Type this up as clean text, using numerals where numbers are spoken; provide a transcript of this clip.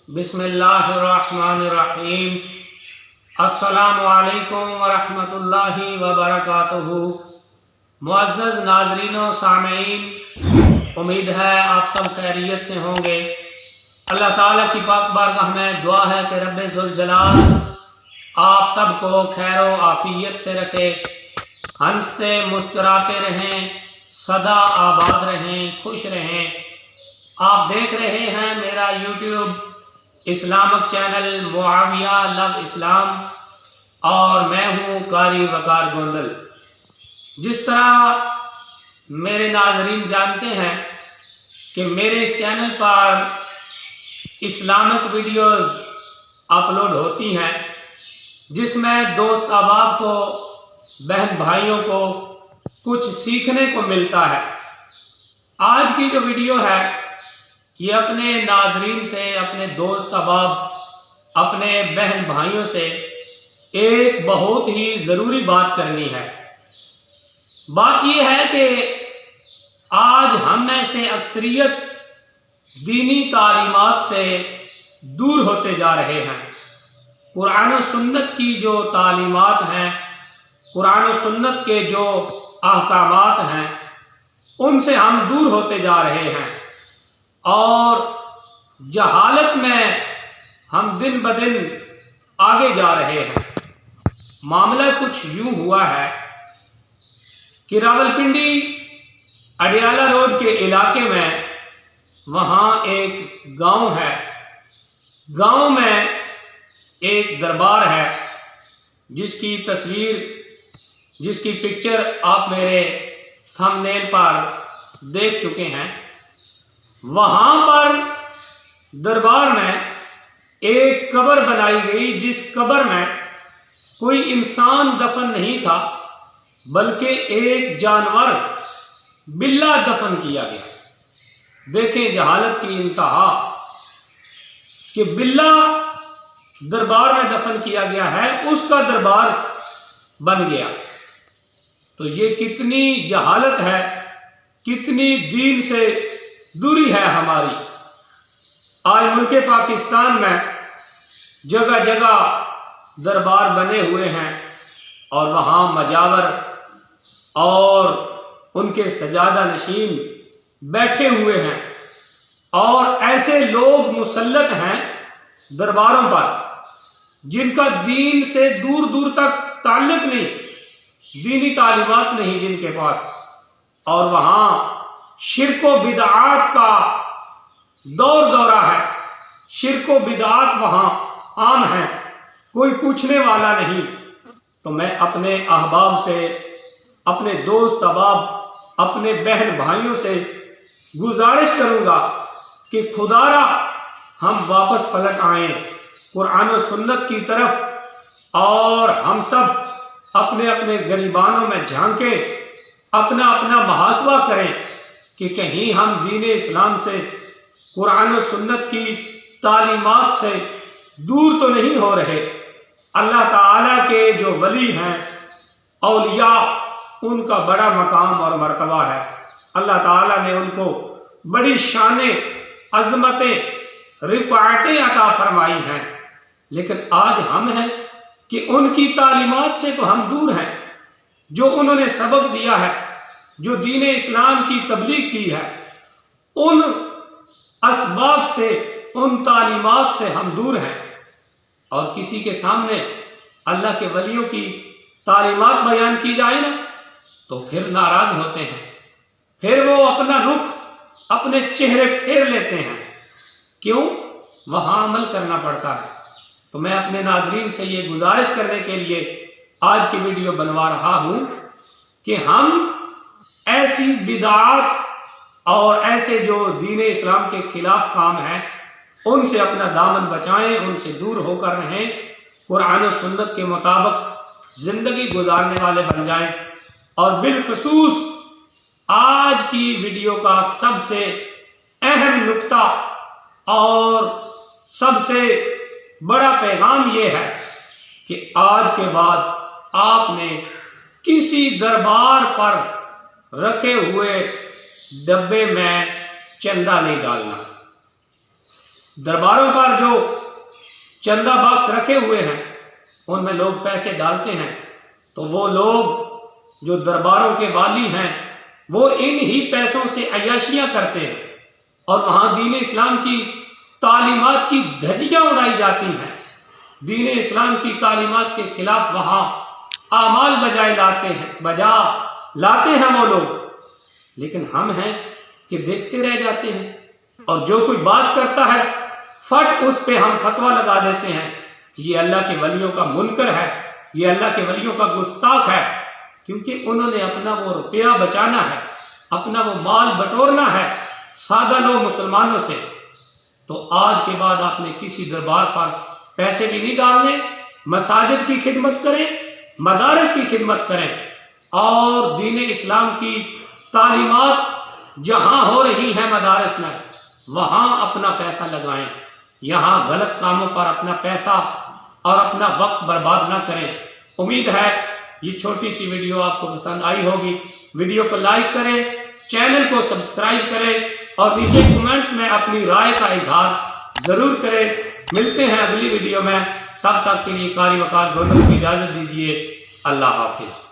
बिस्मिल्लाहिर्रहमानिर्रहीम। अस्सलामु अलैकुम वरहमतुल्लाहि वबरकातुहू। मुअज़्ज़ज़ नाज़रीन व सामीन, उम्मीद है आप सब खैरियत से होंगे। अल्लाह ताला की पाक बारगाह में दुआ है कि रब्बे ज़ुल जलाल आप सबको खैर व आफियत से रखे, हंसते मुस्कुराते रहें, सदा आबाद रहें, खुश रहें। आप देख रहे हैं मेरा YouTube Islamic channel Muawiya love इस्लाम और मैं हूँ कारी वकार गोंदल। जिस तरह मेरे नाज़रीन जानते हैं कि मेरे इस चैनल पर इस्लामिक वीडियोज़ अपलोड होती हैं, जिसमें दोस्त अहबाब को, बहन भाइयों को कुछ सीखने को मिलता है। आज की जो वीडियो है ये अपने नाज़रीन से, अपने दोस्त अहबाब, अपने बहन भाइयों से एक बहुत ही ज़रूरी बात करनी है। बात ये है कि आज हम में से अक्सरियत दीनी तालीमात से दूर होते जा रहे हैं। कुरान और सुन्नत की जो तालीमात हैं, कुरान और सुन्नत के जो अहकामात हैं, उनसे हम दूर होते जा रहे हैं और जहालत में हम दिन ब दिन आगे जा रहे हैं। मामला कुछ यूं हुआ है कि रावलपिंडी अडियाला रोड के इलाके में वहाँ एक गांव है। गांव में एक दरबार है जिसकी तस्वीर, जिसकी पिक्चर आप मेरे थंबनेल पर देख चुके हैं। वहाँ पर दरबार में एक कब्र बनाई गई, जिस कब्र में कोई इंसान दफन नहीं था बल्कि एक जानवर बिल्ला दफन किया गया। देखें जहालत की इंतहा कि बिल्ला दरबार में दफन किया गया है, उसका दरबार बन गया। तो ये कितनी जहालत है, कितनी दीन से दूरी है हमारी। आज मुल्क पाकिस्तान में जगह जगह दरबार बने हुए हैं और वहाँ मजावर और उनके सजादा नशीन बैठे हुए हैं और ऐसे लोग मुसल्लत हैं दरबारों पर जिनका दीन से दूर दूर तक ताल्लुक नहीं, दीनी तालीमात नहीं जिनके पास, और वहाँ शिर्क व बिदआत का दौर दौरा है। शिर्क व बिदआत वहाँ आम है, कोई पूछने वाला नहीं। तो मैं अपने अहबाब से, अपने दोस्त अहबाब, अपने बहन भाइयों से गुजारिश करूँगा कि खुदारा हम वापस पलट आएँ कुरान और सुन्नत की तरफ और हम सब अपने अपने गरीबानों में झांकें, अपना अपना मुहासबा करें कि कहीं हम दीन इस्लाम से, कुरान और सुन्नत की तालीमात से दूर तो नहीं हो रहे। अल्लाह ताला के जो वली हैं, औलिया, उनका बड़ा मकाम और मर्तबा है। अल्लाह ताला ने उनको बड़ी शानें, अज़मतें, रिफ़ाअतें अता फरमाई हैं। लेकिन आज हम हैं कि उनकी तालीमात से तो हम दूर हैं। जो उन्होंने सबक दिया है, जो दीन इस्लाम की तबलीग की है, उन असबाब से, उन तालीमात से हम दूर हैं। और किसी के सामने अल्लाह के वलियों की तालीमात बयान की जाए ना तो फिर नाराज होते हैं, फिर वो अपना रुख, अपने चेहरे फेर लेते हैं। क्यों? वहाँ अमल करना पड़ता है। तो मैं अपने नाज़रीन से ये गुजारिश करने के लिए आज की वीडियो बनवा रहा हूँ कि हम ऐसी बिदआत और ऐसे जो दीन इस्लाम के खिलाफ काम हैं उनसे अपना दामन बचाएं, उनसे दूर होकर रहें, कुरान और सुन्नत के मुताबिक ज़िंदगी गुजारने वाले बन जाएं। और बिलखसूस आज की वीडियो का सबसे अहम नुक्ता और सबसे बड़ा पैगाम ये है कि आज के बाद आपने किसी दरबार पर रखे हुए डब्बे में चंदा नहीं डालना। درباروں پر جو چندہ باکس رکھے ہوئے ہیں ان میں لوگ پیسے ڈالتے ہیں، تو وہ لوگ جو درباروں کے والی ہیں وہ ان ہی پیسوں سے عیاشیاں کرتے ہیں، اور وہاں دین اسلام کی تعلیمات کی دھجیاں اڑائی جاتی ہیں، دین اسلام کی تعلیمات کے خلاف وہاں اعمال بجا لاتے ہیں وہ لوگ، لیکن ہم ہیں کہ دیکھتے رہ جاتے ہیں، اور جو کوئی بات کرتا ہے فٹ اس پہ ہم فتویٰ لگا دیتے ہیں کہ یہ اللہ کے ولیوں کا منکر ہے، یہ اللہ کے ولیوں کا گستاخ ہے، کیونکہ انہوں نے اپنا وہ روپیہ بچانا ہے، اپنا وہ مال بٹورنا ہے سادہ لوگ مسلمانوں سے۔ تو آج کے بعد آپ نے کسی دربار پر پیسے بھی نہیں ڈالنے، مساجد کی خدمت کریں، مدارس کی خدمت کریں، اور دین اسلام کی تعلیمات جہاں ہو رہی ہیں مدارس میں وہاں اپنا پیسہ لگائیں، یہاں غلط کاموں پر اپنا پیسہ اور اپنا وقت برباد نہ کریں۔ امید ہے یہ چھوٹی سی ویڈیو آپ کو پسند آئی ہوگی، ویڈیو کو لائک کریں، چینل کو سبسکرائب کریں، اور نیچے کمنٹس میں اپنی رائے کا اظہار ضرور کریں۔ ملتے ہیں اگلی ویڈیو میں، تب تک کے لیے قاری وقار گولڈ کو اجازت دیجیے، اللہ حافظ۔